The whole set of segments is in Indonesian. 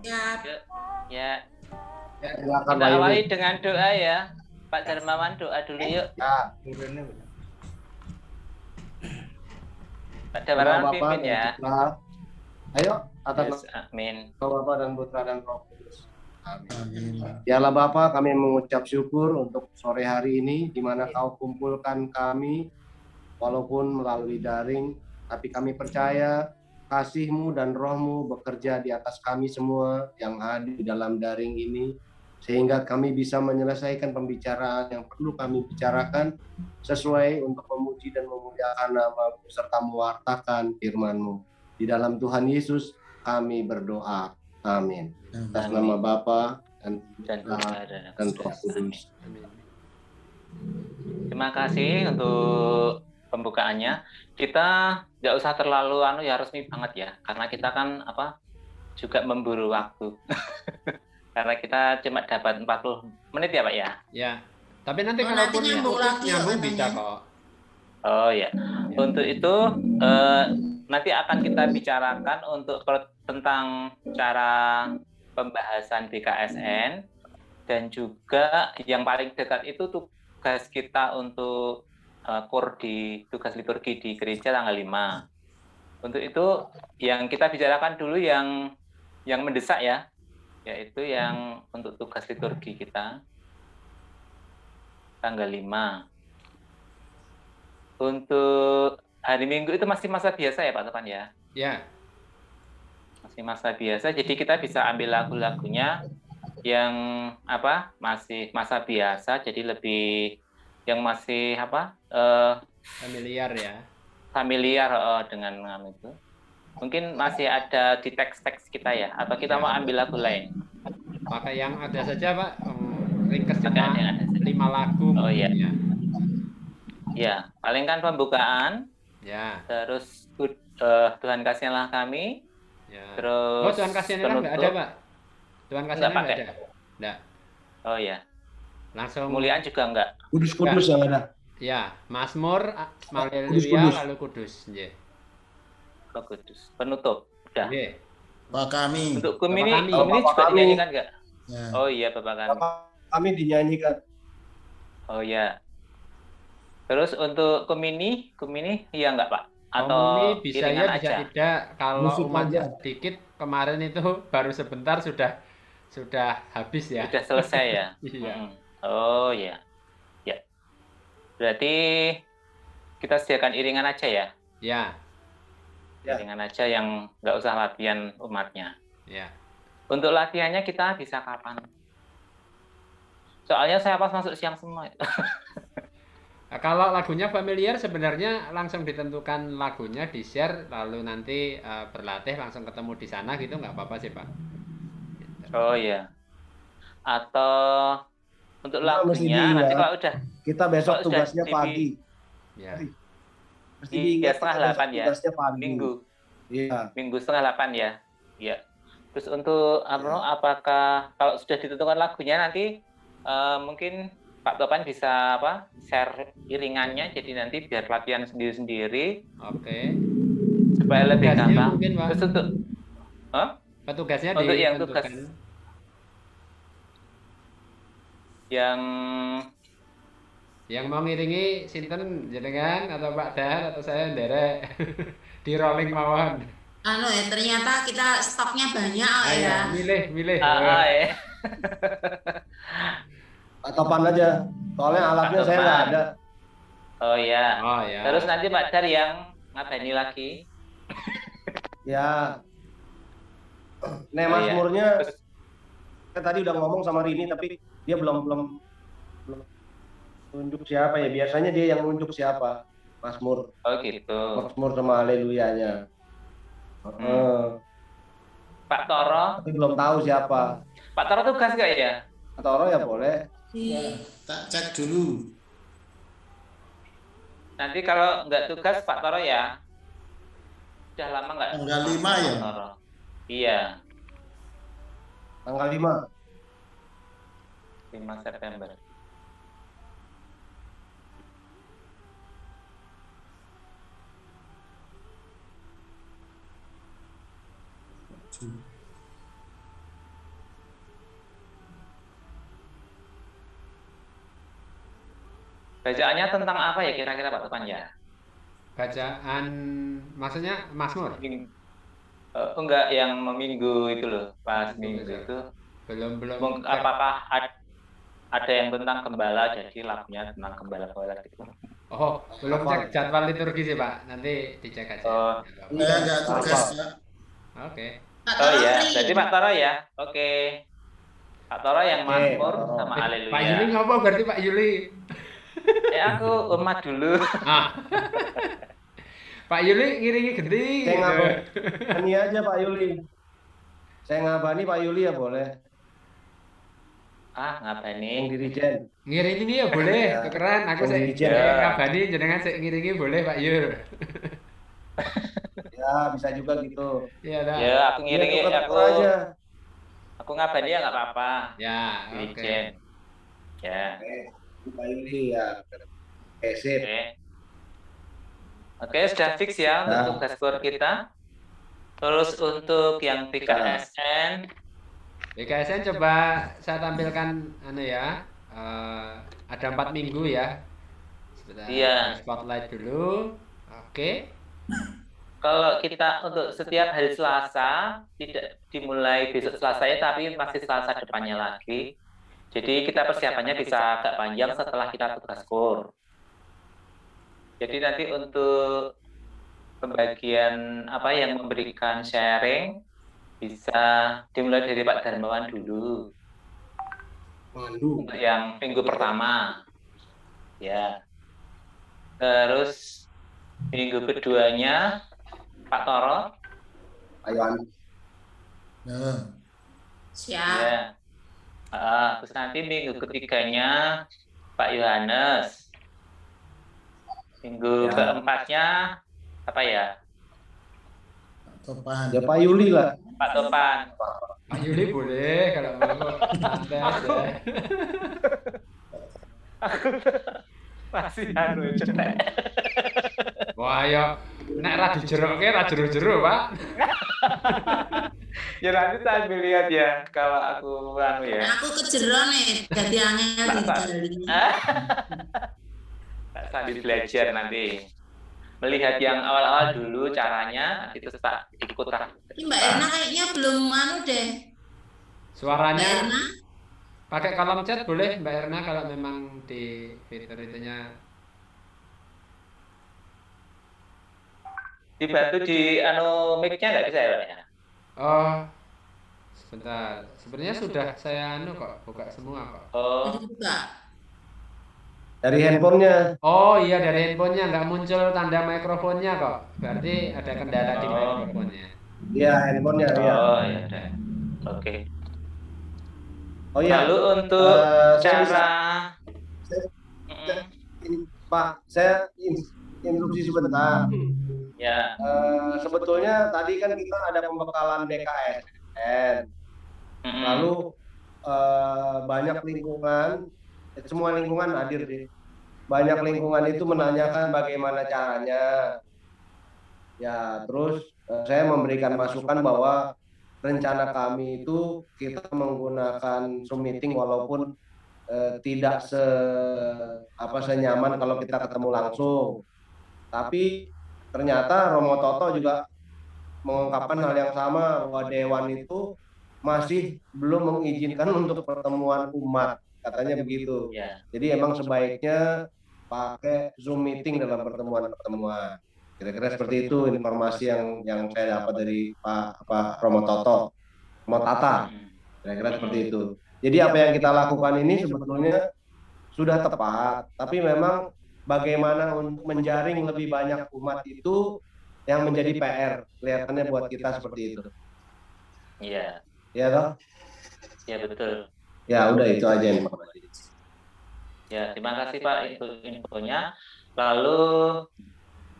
Ya. Yuk. Ya. Silakan Kita Pak Yudi. awali dengan doa ya. Pak Darmawan doa dulu yuk. Ya. Pak Nama Darmawan Bapa pimpin dan ya. Putra. Ayo, atas Yes, amin. nama Bapa dan Putra dan Roh Kudus. Amin. Ya Allah Bapa, kami mengucap syukur untuk sore hari ini di mana Kau kumpulkan kami walaupun melalui daring, tapi kami percaya kasih-Mu dan Roh-Mu bekerja di atas kami semua yang hadir di dalam daring ini, sehingga kami bisa menyelesaikan pembicaraan yang perlu kami bicarakan sesuai untuk memuji dan memuliakan nama-Mu serta mewartakan firman-Mu. Di dalam Tuhan Yesus kami berdoa. Amin. Atas nama Bapa dan Putra dan Roh Kudus. Terima kasih untuk pembukaannya. Kita nggak usah terlalu resmi banget ya, karena kita kan juga memburu waktu. Karena kita cuma dapat 40 menit ya Pak ya. Ya. Tapi nanti kalau nyambung bisa kok. Oh ya. Untuk itu nanti akan kita bicarakan untuk tentang cara pembahasan BKSN, dan juga yang paling dekat itu tugas kita untuk kur di tugas liturgi di gereja tanggal 5. Untuk itu yang kita bicarakan dulu yang mendesak ya, yaitu yang untuk tugas liturgi kita tanggal 5. Untuk hari Minggu itu masih masa biasa ya Pak Topan ya? Ya. Masih masa biasa, jadi kita bisa ambil lagu-lagunya yang masih masa biasa, jadi lebih yang masih familiar ya. Familiar dengan itu. Mungkin masih ada di teks-teks kita ya, atau kita mau ambil lagu lain? Pakai yang ada saja Pak. Ringkas cuma 5 lagu. Oh iya. Ya, paling kan pembukaan. Ya. Terus Tuhan kasihlah kami. Ya. Terus Tuhan kasihlah nggak ada Pak. Tuhan kasihlah nggak ada. Nggak. Oh ya. Langsung. Kemuliaan juga enggak. Kudus yang ada. Ya, Mazmur, Haleluya, lalu Kudus. Yeah. Kudus. Penutup. Udah. Yeah. Bapak kami. Untuk kumini juga dinyanyikan enggak? Ya. Oh iya, Bapak kami. Bapak kami dinyanyikan. Oh iya. Terus untuk kumini iya enggak Pak? Atau komuni bisa ya, bisa aja? Tidak. Kalau umatnya sedikit, kemarin itu baru sebentar sudah habis ya. Sudah selesai ya? Iya. Oh iya. Ya. Berarti kita sediakan iringan aja ya? Ya. Iringan aja yang nggak usah latihan umatnya. Ya. Untuk latihannya kita bisa kapan? Soalnya saya pas masuk siang semua. Nah, kalau lagunya familiar sebenarnya langsung ditentukan lagunya, di-share, lalu nanti berlatih langsung ketemu di sana gitu, nggak apa-apa sih Pak. Oh iya. Atau untuk lagunya nanti kalau udah kita besok tugasnya pagi. Ya. Di 7:30 ya. Minggu. Iya. Minggu 7:30 ya. Iya. Terus untuk apakah kalau sudah ditentukan lagunya nanti mungkin Pak Topan bisa share iringannya, jadi nanti biar latihan sendiri-sendiri. Oke. Supaya lebih gampang. Mungkin, Pak. Terus untuk petugasnya untuk yang tugas yang mau ngiringi sinten jenengan atau Pak Dar atau saya nderek di rolling mawon. Ternyata kita stoknya banyak ya. Milih. ya. Topan aja, soalnya alatnya saya nggak ada. Oh ya. Terus nanti Pak Dar yang ngabani lagi. Ya. Mazmurnya kan tadi udah ngomong sama Rini, tapi dia belum tunjuk siapa ya. Biasanya dia yang nunjuk siapa. Mazmur. Oh gitu. Mazmur sama Haleluyanya. Pak Toro. Tapi belum tahu siapa. Pak Toro tugas nggak ya? Pak Toro ya boleh. Tak cek dulu. Nanti kalau nggak tugas Pak Toro ya. Udah lama nggak? Tanggal 5 ya? Toro. Iya. Tanggal 5. 5 September. Bacaannya tentang apa ya kira-kira Pak Topan ya? Bacaan maksudnya Mazmur? Enggak, yang minggu itu loh, pas minggu Belum itu. belum Apakah ada yang tentang gembala, jadi lagunya tentang gembala-gembala gitu. Oh, belum cek jadwal liturgi sih Pak. Nanti dicek aja. Oh. Saya nggak tugas, Pak. Oke. Pak Oh Toro ya, free. jadi Pak Toro ya. Oke. Pak Toro yang Oke, Mazmur Pak Toro. sama Pak Haleluya. Yuli ngapa berarti Pak Yuli? Aku umat dulu. Ah. Pak Yuli ngiringi gending. Saya gitu. ngabani aja Pak Yuli. Saya ngabani Pak Yuli ya boleh. Ngapain Yang nih? dirijen. Ngiringi ya boleh, Ya. tukeran. Aku Yang sih dirijen. ngabani jenengan sik ngiringi boleh Pak Yul. Ya bisa juga gitu. Iya dah. Ya, aku ngiringi, Iya, tuker aja. aku ngapain ya nggak apa-apa. Ya, oke. Dirijen. Ya. Oke, Pak Yuli ya. Sip. Oke, sudah fix ya untuk tugas core kita. Terus untuk yang PKSN, BKSN coba saya tampilkan ya. Ada 4 minggu ya. Sebentar. Iya. Spotlight dulu. Oke. kalau kita untuk setiap hari Selasa tidak dimulai besok Selasa ya, tapi masih Selasa depannya lagi. Jadi kita persiapannya bisa agak panjang setelah kita tugas core. Jadi nanti untuk pembagian apa yang memberikan sharing bisa dimulai dari Pak Darmawan dulu. Untuk yang minggu pertama. Ya. Terus minggu keduanya Pak Toro. Ayoan. Ya. Siap. Ya. Terus nanti minggu ketiganya Pak Yohanes. Minggu keempatnya apa ya? Topan. Ya Pak Yuli lah. Pak Topan. Pak Yuli boleh kalau mau santai aja. Masih cetek. Wah, ya nek ra dijerokke ra jero-jero, Pak. Ya nanti sambil lihat ya kalau aku ya. Aku kejero nih, jadi angel digali. Sambil belajar nanti. Melihat yang awal-awal dulu caranya, nanti terus tak ikut lah. Ini Mbak Erna kayaknya belum deh. Mbak Suaranya Erna, pakai kolom chat boleh Mbak Erna kalau memang di fitur itunya. Dibantu di mic-nya nggak bisa ya, Pak? Oh, sebentar. Sebenarnya sudah saya kok buka semua kok. Oh, jadi buka. Dari handphonenya. Oh iya, dari handphonenya nggak muncul tanda mikrofonnya kok. Berarti ada kendala di mikrofonnya. Iya, handphonenya ya. oh ya udah. Oke. Oh iya. Lalu untuk saya cara Pak, saya instruksi sebentar. ya. Sebetulnya tadi kan kita ada pembekalan BKSN. Lalu banyak lingkungan, semua lingkungan hadir deh. Banyak lingkungan itu menanyakan bagaimana caranya. Ya, terus saya memberikan masukan bahwa rencana kami itu kita menggunakan Zoom meeting walaupun tidak senyaman kalau kita ketemu langsung. Tapi ternyata Romo Toto juga mengungkapkan hal yang sama bahwa Dewan itu masih belum mengizinkan untuk pertemuan umat, katanya begitu. Ya. Jadi emang sebaiknya pakai Zoom meeting dalam pertemuan-pertemuan. Kira-kira seperti itu informasi yang saya dapat dari Pak Romo Toto, Romo Tata. Kira-kira seperti itu. Jadi apa yang kita lakukan ini sebetulnya sudah tepat, tapi memang bagaimana untuk menjaring lebih banyak umat itu yang menjadi PR. Kelihatannya buat kita seperti itu. Iya. Ya toh? Ya betul. Ya udah itu aja informasi. Ya, terima kasih Pak infonya. Lalu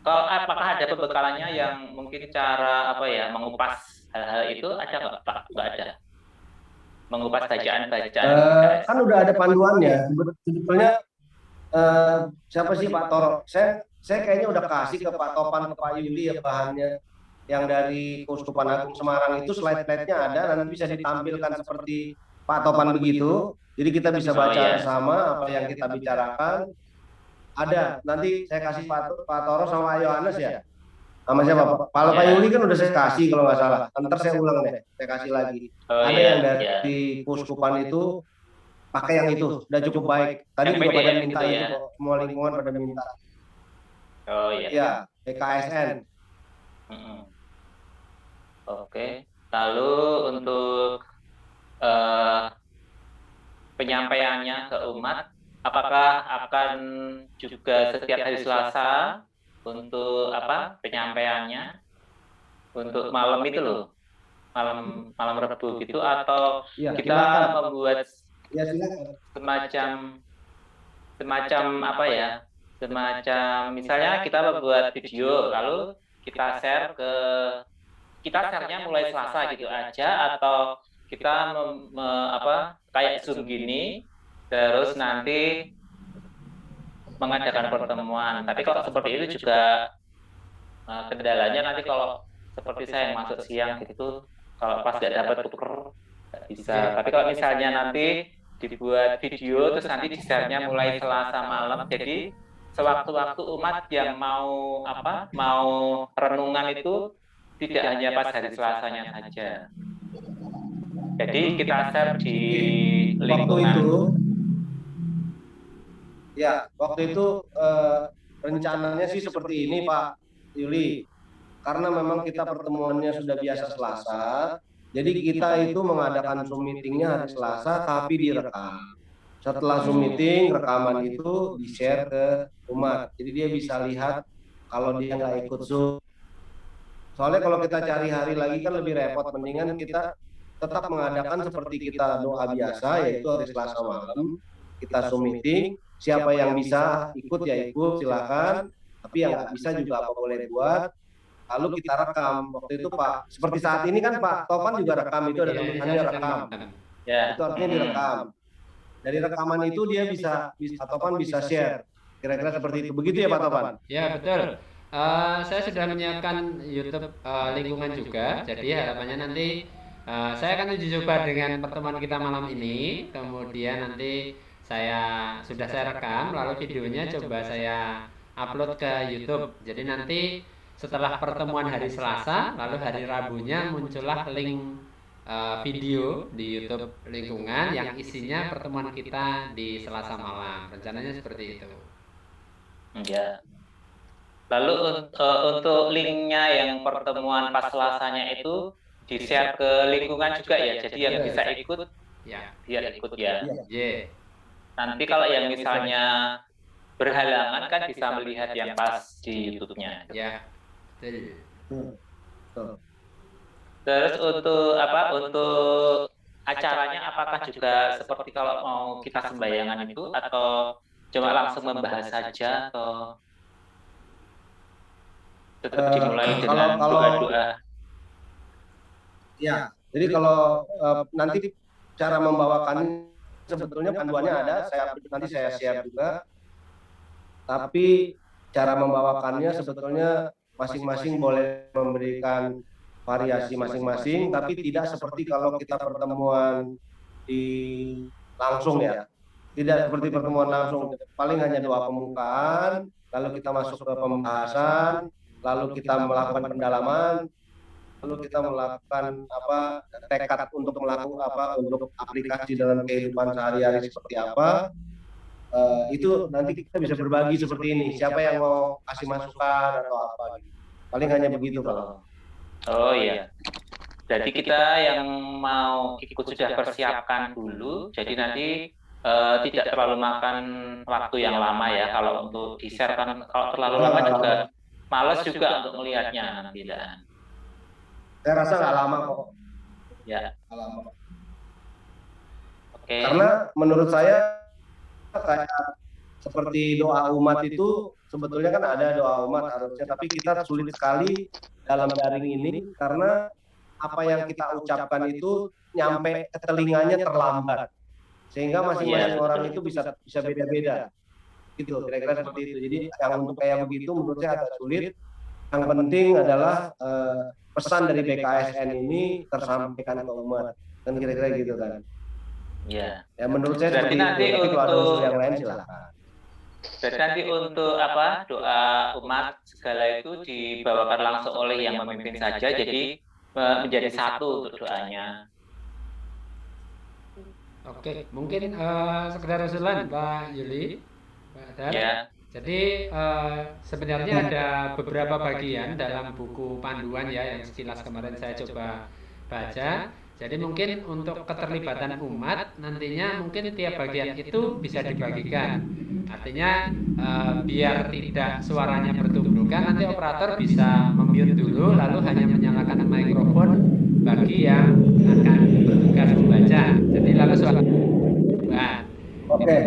kalau apakah ada pembekalannya yang mungkin cara mengupas hal-hal itu ada nggak Pak? Nggak ada. Mengupas bacaan-bacaan. Kan udah ada panduannya. Sebetulnya siapa sih Pak Toro? Saya kayaknya udah kasih ke Pak Topan, ke Pak Yuli ya bahannya. Yang dari Keuskupan Agung Semarang itu slide-slide-nya ada, nanti bisa ditampilkan seperti Pak Topan begitu. Jadi kita bisa baca bersama apa yang kita bicarakan. Ada. Nanti saya kasih Pak Toro sama Pak Yohanes ya. Sama siapa? Kalau Pak Yuli kan udah saya kasih kalau nggak salah. Ntar saya ulang deh. Saya kasih lagi. Ada yang dari Kuskupan itu pakai yang itu. Udah cukup baik. Tadi juga pada minta itu kok. Semua lingkungan pada minta. Oh iya. Iya, BKSN. Oke. Lalu untuk penyampaiannya ke umat, apakah akan juga setiap hari Selasa untuk penyampaiannya untuk malam itu loh, malam Rebu gitu, atau Ya, kita silakan. membuat Ya, silakan. semacam misalnya kita membuat video lalu kita share-nya mulai Selasa gitu aja, atau kita kayak Zoom gini terus nanti mengadakan pertemuan. Tapi kalau seperti itu juga kendalanya nanti kalau seperti saya yang masuk siang gitu, kalau pas nggak dapat tuker nggak bisa. Tapi kalau misalnya nanti dibuat video terus nanti di-share-nya mulai Selasa malam, jadi sewaktu-waktu umat yang mau renungan itu tidak hanya pas hari Selasanya saja. Jadi kita share di lingkungan. Waktu itu rencananya sih seperti ini Pak Yuli. Karena memang kita pertemuannya sudah biasa Selasa, jadi kita itu mengadakan Zoom meetingnya hari Selasa tapi direkam. Setelah Zoom meeting, rekaman itu di-share ke umat. Jadi dia bisa lihat kalau dia nggak ikut Zoom. Soalnya kalau kita cari hari lagi kan lebih repot. Mendingan kita tetap mengadakan seperti kita doa biasa, yaitu hari Selasa malam. Kita Zoom meeting, siapa yang bisa ikut ya ikut, silakan. Tapi yang nggak bisa juga apa boleh buat. Lalu kita rekam. Waktu itu Pak, seperti saat ini kan Pak Topan juga rekam, itu ada tulisannya rekam. Itu artinya direkam. Dari rekaman itu dia bisa Topan bisa share. Kira-kira seperti itu. Begitu ya Pak Topan? Ya betul. Saya sudah menyiapkan YouTube lingkungan juga. Jadi harapannya nanti saya akan uji coba dengan pertemuan kita malam ini. Kemudian nanti saya rekam, lalu videonya coba saya upload ke YouTube. Jadi nanti setelah pertemuan hari Selasa, lalu hari Rabunya muncullah link video di YouTube lingkungan yang isinya pertemuan kita di Selasa malam. Rencananya seperti itu. Ya. Lalu untuk linknya yang pertemuan pas Selasanya itu di-share ke lingkungan juga ya. Jadi yang bisa ikut ya biar ikut ya. Nanti kalau yang misalnya berhalangan kan bisa melihat yang pas di YouTube-nya. Ya. Terus untuk acaranya apakah juga seperti kalau mau kita sembayangan itu, atau cuma langsung membahas saja, atau tetap dimulai dengan doa-doa? Ya, jadi kalau nanti cara membawakan sebetulnya panduannya ada, nanti saya share juga. Tapi cara membawakannya sebetulnya masing-masing boleh memberikan variasi masing-masing, tapi tidak seperti kalau kita pertemuan di langsung ya. Tidak seperti pertemuan langsung, paling hanya doa pembukaan, lalu kita masuk ke pembahasan, lalu kita melakukan pendalaman, lalu kita melakukan tekad untuk melakukan untuk aplikasi dalam kehidupan sehari-hari seperti apa. Itu nanti kita bisa berbagi seperti ini. Siapa yang mau kasih masukan atau apa gitu. Paling hanya begitu Pak. Oh iya. Jadi kita yang mau ikut sudah persiapkan dulu. Jadi nanti tidak terlalu makan waktu yang lama ya. Kalau untuk di-share kan kalau terlalu lama juga malas juga untuk melihatnya nanti. Saya rasa nggak lama kok. Ya. Nggak lama. Oke. Karena menurut saya kayak seperti doa umat itu sebetulnya kan ada doa umat harusnya, tapi kita sulit sekali dalam daring ini karena apa yang kita ucapkan itu nyampe ke telinganya terlambat, sehingga masing-masing orang itu bisa beda-beda gitu, kira-kira seperti itu. Jadi yang untuk kayak begitu menurut saya agak sulit. Yang penting adalah pesan dari BKSN ini tersampaikan ke umat, kan kira-kira gitu kan. Ya. Ya menurut saya berarti seperti nanti itu. Tapi kalau ada unsur yang lain silakan. Dan nanti untuk doa umat segala itu dibawakan langsung oleh yang memimpin saja, jadi menjadi satu untuk doanya. Oke, mungkin sekedar usulan Pak Yuli, Pak Dar. Ya. Jadi sebenarnya ada beberapa bagian dalam buku panduan ya yang sekilas kemarin saya coba baca. Jadi mungkin untuk keterlibatan umat nantinya mungkin tiap bagian itu bisa dibagikan. Artinya biar tidak suaranya bertumbukan, nanti operator bisa mute dulu lalu hanya menyalakan mikrofon bagi yang akan bertugas membaca. Jadi lalu suara Oke.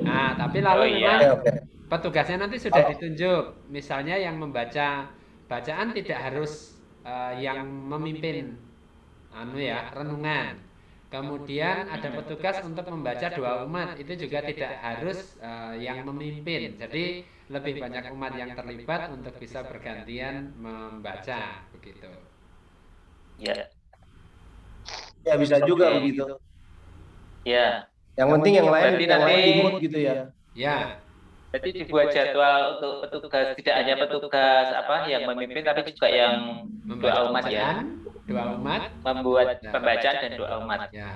Nah, tapi lalu Oh, iya. memang petugasnya nanti sudah ditunjuk. Misalnya yang membaca bacaan tidak harus yang memimpin renungan. Kemudian ada petugas untuk membaca doa umat, itu juga tidak harus yang memimpin. Jadi lebih banyak umat yang terlibat untuk bisa bergantian membaca begitu. Ya. Ya bisa juga Oke. begitu. Ya. Yang penting yang lain Berarti nanti- imut gitu ya. Ya, Jadi dibuat jadwal untuk petugas, tidak hanya petugas yang memimpin, tapi juga yang doa umat ya, doa umat. membuat pembacaan dan doa umat. Ya.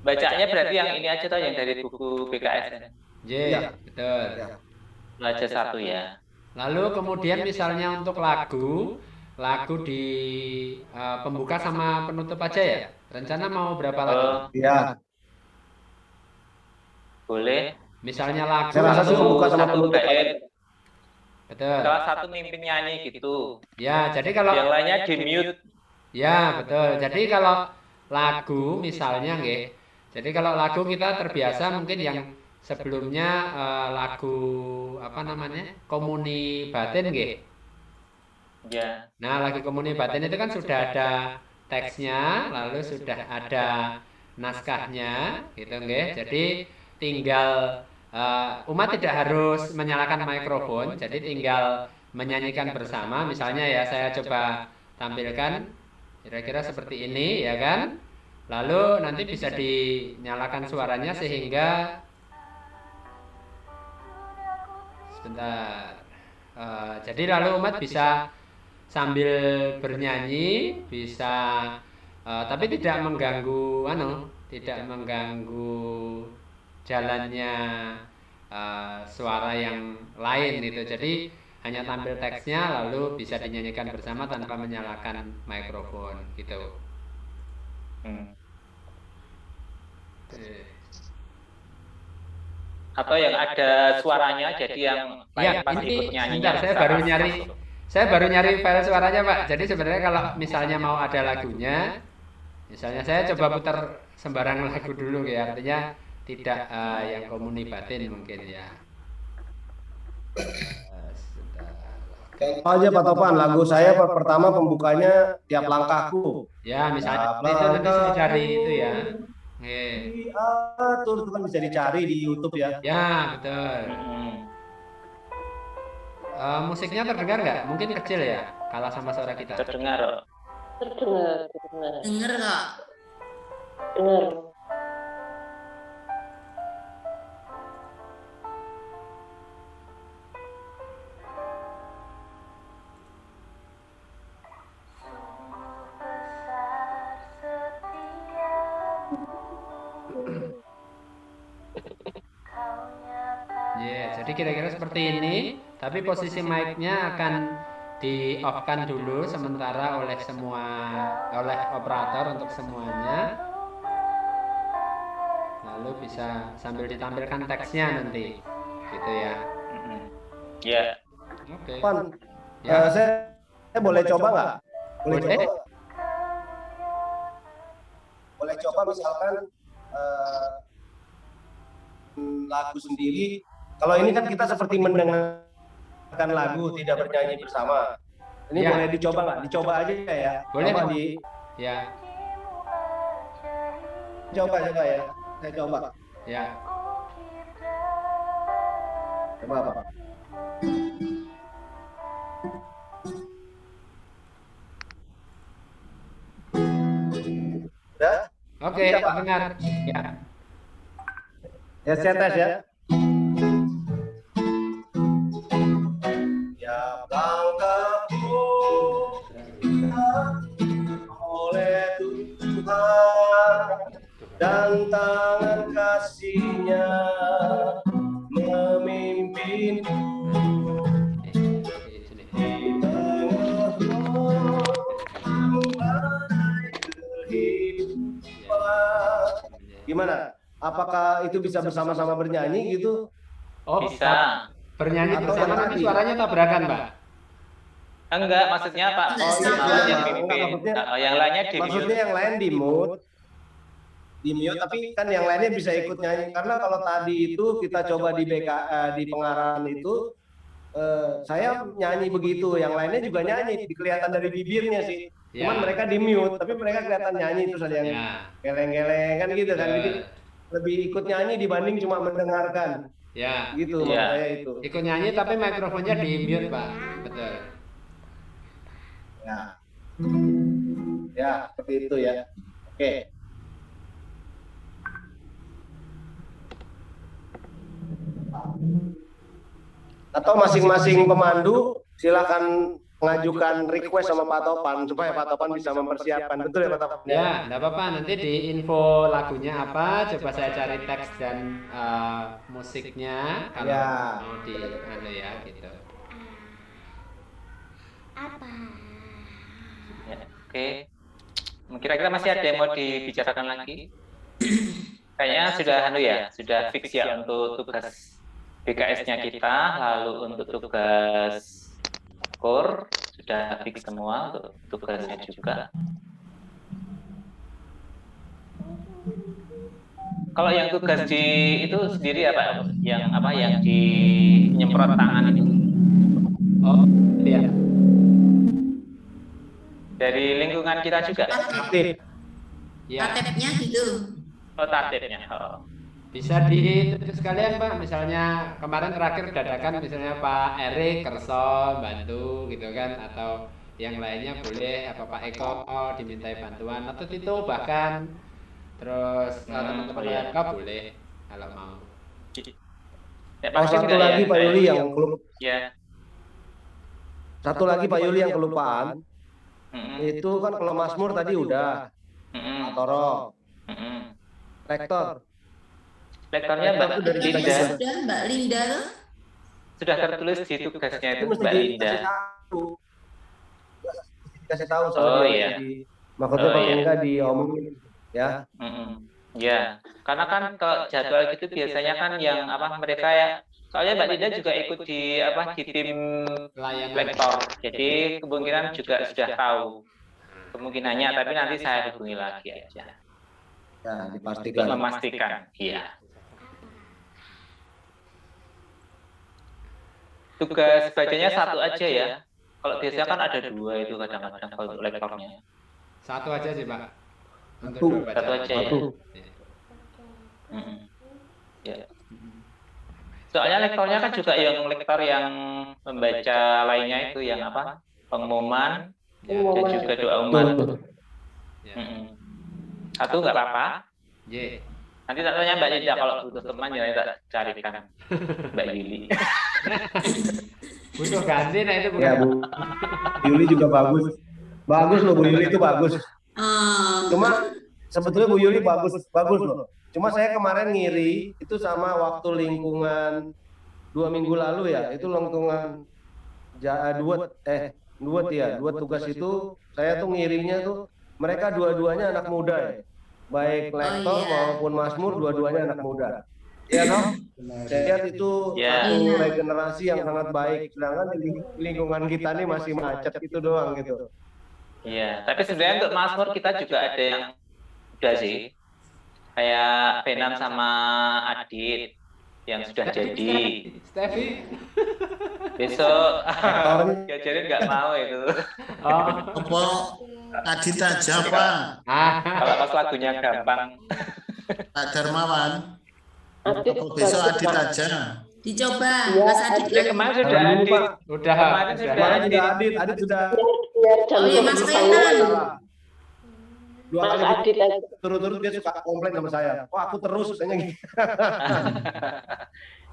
Bacanya berarti yang ini aja toh, yang dari buku BKSN. Ya, betul. Aja satu ya. Lalu kemudian misalnya untuk lagu di pembuka sama penutup aja ya. Rencana mau berapa lagu? Iya. Boleh. Misalnya lagu Saya rasa lalu pembuka sama Satu penutup. bait, betul. salah satu mimpin nyanyi gitu. Ya, jadi kalau Yang lainnya di mute. ya betul. Jadi kalau lagu misalnya nggih. Jadi kalau lagu kita terbiasa mungkin yang sebelumnya lagu komuni batin nggih. Ya. Nah, lagu komuni batin itu kan sudah ada teksnya, lalu sudah ada naskahnya, gitu nggih. Jadi tinggal umat tidak harus menyalakan mikrofon, jadi tinggal menyanyikan bersama. Misalnya ya saya coba tampilkan kira-kira seperti ini ya kan. Lalu nanti bisa dinyalakan suaranya sehingga sebentar. Jadi lalu umat bisa sambil bernyanyi, bisa tapi tidak mengganggu jalannya suara yang lain gitu. Jadi hanya tampil teksnya lalu bisa dinyanyikan bersama tanpa menyalakan mikrofon gitu. Atau yang ada suaranya, jadi yang Ya, pas ini ikut nyanyinya. sebentar, saya baru nyari file suaranya, Pak. Jadi sebenarnya kalau misalnya mau ada lagunya, misalnya saya coba putar sembarang lagu dulu ya, artinya tidak yang komuni batin mungkin ya. Aja Pak Topan, lagu saya pertama pembukanya Tiap Langkahku. Ya, misalnya itu nanti saya cari itu ya. Itu kan bisa dicari di YouTube ya. Ya, betul. Musiknya terdengar nggak? Mungkin kecil ya, kalah sama suara kita. Terdengar. Terdengar. Denger nggak? Dengar. Jadi kira-kira seperti ini, tapi posisi mic-nya akan di off-kan dulu sementara oleh operator untuk semuanya. Lalu bisa sambil ditampilkan teksnya nanti, gitu ya. Ya. Oke. Pan, Ya. saya boleh coba nggak? Boleh. Coba? Boleh coba misalkan lagu sendiri. Kalau ini kan kita seperti mendengarkan lagu, tidak bernyanyi bersama. Ini Ya. boleh dicoba nggak? Dicoba aja ya. Boleh. Coba Ya, coba ya. Saya coba. ya. Coba apa? Udah? Oke, dengar. Ya. Ya saya tes ya. dan tangan kasihnya memimpin di tengah badai kehidupan. Gimana? Apakah itu bisa bersama-sama bernyanyi gitu? Oh, Bisa. bernyanyi Atau bersama yang nanti tadi? suaranya tabrakan, Pak. Enggak, maksudnya Pak. Oh, iya, Maksudnya iya. pimpin. Maksudnya- Yang lainnya di Maksudnya yang lain di mute, tapi kan yang lainnya bisa ikut nyanyi. Karena kalau tadi itu kita coba di di pengarahan itu, saya nyanyi begitu, yang lainnya juga nyanyi, kelihatan dari bibirnya sih. Cuman Ya. mereka di mute, tapi mereka kelihatan nyanyi, terus ada yang Ya. geleng-geleng kan gitu kan. Jadi lebih ikut nyanyi dibanding cuma mendengarkan. Ya. Gitu Iya. maksud saya itu. Ikut nyanyi tapi mikrofonnya di mute, Pak. Betul. Ya. Ya, seperti itu ya. Oke. Atau masing-masing pemandu silakan mengajukan request sama Pak Topan supaya Pak Topan bisa mempersiapkan. Betul ya Pak Topan? Ya, enggak apa-apa. Nanti di info lagunya apa, coba saya cari teks dan musiknya kalau Ya. mau di anu ya gitu. Ya, oke. Kira-kira masih ada yang mau dibicarakan lagi? Kayaknya sudah sudah fix ya untuk tugas BKS-nya kita, lalu untuk tugas core sudah fix semua, untuk tugasnya juga. Kalau yang tugas di itu sendiri apa? Yang di nyemprot tangan itu? Oh, iya. Dari lingkungan kita juga? Aktif. Ya. KTP-nya gitu. Oh, tatipnya. Oh. Bisa ditulis sekalian, Pak. Misalnya kemarin terakhir dadakan misalnya Pak Erik Kerso bantu gitu kan, atau yang lainnya boleh, apa Pak Eko dimintai bantuan atau Tito bahkan, terus teman-teman iya. lain boleh kalau mau. Ya, Oh, pasti satu enggak lagi ya, Pak Yuli yang Ya. satu lagi Pak Yuli yang kelupaan. Mm-mm. Itu kan kalau Mazmur tadi udah, Mm-mm. Pak Toro, Mm-mm. rektor. Lektornya Mbak Itu dari kita Linda juga. Sudah Mbak Linda tuh. sudah tertulis di tugasnya itu Itu mesti Mbak dikasih Linda. tahu. Dikasih tahu Oh, soalnya iya. maksudnya Oh, Pak iya. Enggak diomongin ya. Mm-mm. Ya, karena kan kalau jadwal gitu biasanya kan yang mereka ya. Soalnya Mbak Linda juga ikut di di tim Layanan. lektor. Jadi kemungkinan juga sudah tahu kemungkinannya, tapi nanti saya hubungi lagi aja Ya, untuk dipastikan. memastikan. Iya. Tugas bacanya satu aja ya. Kalau biasanya kan ada dua itu kadang-kadang kalau untuk lektornya. Satu aja sih, Pak. Untuk Satu. dua bacaan. Satu aja ya. Satu. Mm-mm. Ya. Soalnya lektornya kan juga yang lektor yang membaca lainnya itu yang pengumuman Ya. dan juga doa umat. Ya. Mm-mm. Satu nggak apa-apa. Y. Nanti tak tanya Mbak Linda kalau butuh teman ya tak carikan Mbak Yuli. Butuh ganti nah itu Ya, Bu Yuli juga bagus. Bagus loh Bu Yuli itu bagus. Cuma sebetulnya Bu Yuli bagus loh. Cuma saya kemarin ngiri itu sama waktu lingkungan 2 minggu lalu ya. Itu lingkungan dua tugas itu saya tuh ngirinya tuh mereka dua-duanya anak muda ya. Baik lektor iya. maupun Mazmur dua-duanya anak muda. Iya dong? Saya lihat itu Ya. satu regenerasi yang sangat baik. Sedangkan di lingkungan kita nih masih macet itu doang gitu. Iya, tapi sebenarnya untuk Mazmur kita juga ada yang udah sih. Kayak Benan sama Adit yang sudah jadi. Steffi. Besok diajarin nggak mau itu. Oh. Apa Adit aja Pak? Kalau pas lagunya gampang. Pak Darmawan. Adit Apa besok Adit aja? Dicoba Ya, Mas Adit Ya, kemarin sudah Jangan Adit. lupa. Udah. Kemarin sudah Kemarin Adit. juga Adit sudah biar jam Oh iya, Mas Renan. dua Mas kali Adit aja. turut-turut dia suka komplain sama saya. Wah aku terus katanya gitu.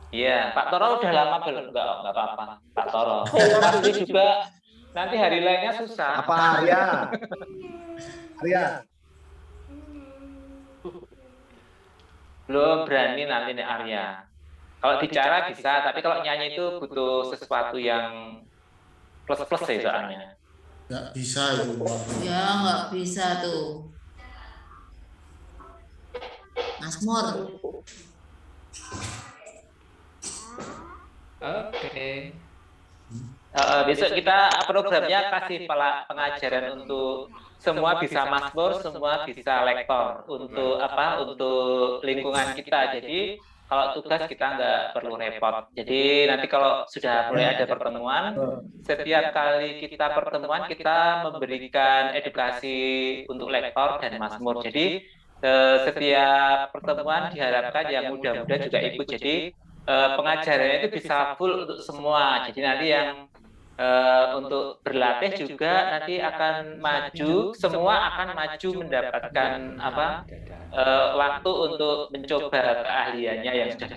Iya, Pak Toro udah lama belum? Enggak apa-apa. Pak Toro. Tapi juga nanti hari lainnya susah. Apa Arya? Arya. Belum berani nanti nih Arya. Kalau bicara bisa, tapi kalau nyanyi itu butuh sesuatu yang plus-plus sih soalnya. Nggak bisa itu. Ya nggak bisa tuh. Mazmur. Oke. Besok kita programnya kasih pengajaran untuk semua bisa Mazmur, semua bisa lektor untuk apa? Untuk lingkungan kita. Jadi kalau tugas kita nggak perlu repot. Jadi nanti kalau sudah mulai ada pertemuan, setiap kali kita pertemuan kita memberikan edukasi untuk lektor dan Mazmur. Jadi setiap pertemuan diharapkan yang muda-muda juga ikut. Jadi pengajarannya itu bisa full untuk semua. Jadi nanti yang untuk berlatih juga nanti akan maju, semua akan maju mendapatkan apa waktu untuk mencoba keahliannya yang sudah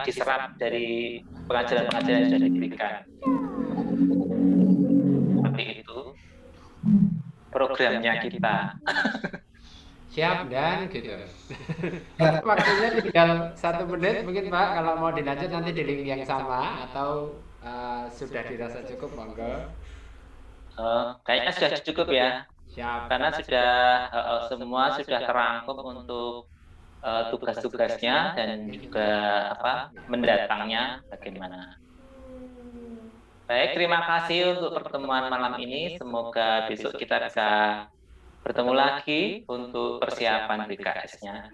diserap dari pengajaran-pengajaran yang sudah diberikan. Seperti itu programnya kita. Siap dan gitu. Waktunya tinggal 1 menit mungkin Pak, kalau mau dilanjut nanti di link yang sama atau sudah dirasa cukup monggo. Kayaknya sudah cukup ya. Siap. Karena sudah semua sudah terangkum untuk tugas-tugasnya dan juga mendatangnya bagaimana. Baik, terima kasih untuk pertemuan malam ini. Semoga besok kita bisa bertemu lagi untuk persiapan BKS-nya.